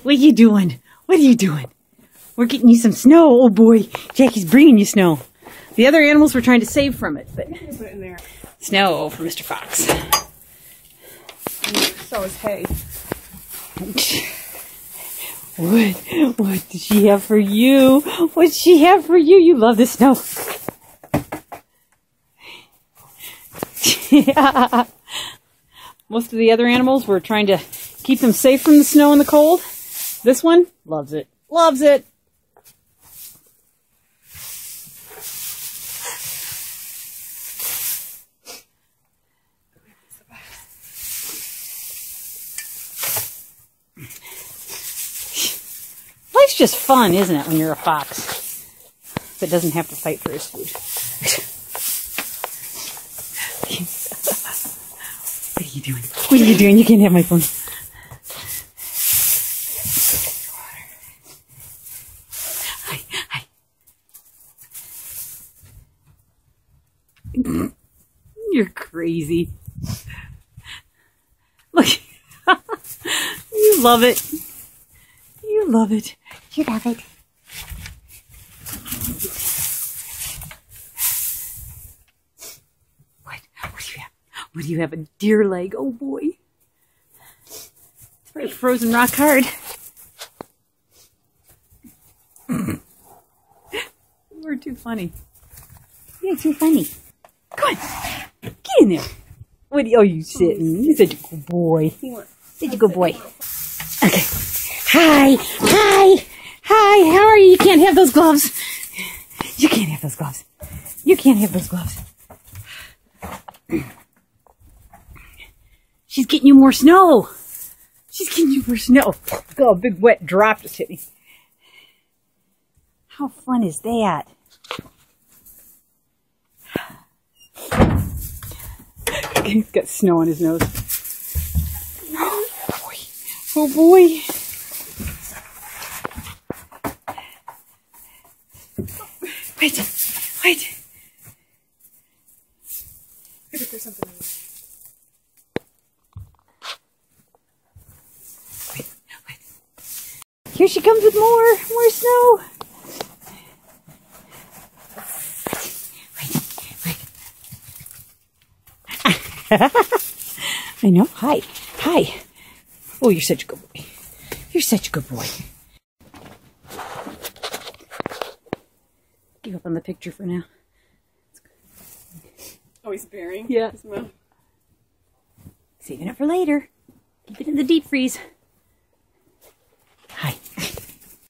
What are you doing? What are you doing? We're getting you some snow. Oh boy, Jackie's bringing you snow. The other animals were trying to save from it, but Put it in there. Snow for Mr. Fox. So is hay. What did she have for you? What did she have for you? You love the snow. Yeah. Most of the other animals were trying to keep them safe from the snow and the cold. This one loves it. Loves it. Life's just fun, isn't it, when you're a fox that doesn't have to fight for his food. What are you doing? What are you doing? You can't have my phone. Hi, hi. You're crazy. Look. You love it. You love it. You love it. What do you have? What do you have? A deer leg? Oh boy. It's very frozen rock hard. We're too funny. You're too funny. Come on. Get in there. What are you sitting? You're such a good boy. Such a good boy. Okay. Hi. Hi. Hi. How are you? You can't have those gloves. You can't have those gloves. You can't have those gloves. She's getting you more snow. She's getting you more snow. Oh, a big wet drop just hit me. How fun is that? He's got snow on his nose. Oh boy. Oh boy. Wait. Wait. I think there's something in there. Wait. Here she comes with more snow. I know. Hi. Hi. Oh, you're such a good boy. You're such a good boy. Give up on the picture for now. Oh, he's bearing? Yeah. His mouth. Saving it for later. Keep it in the deep freeze.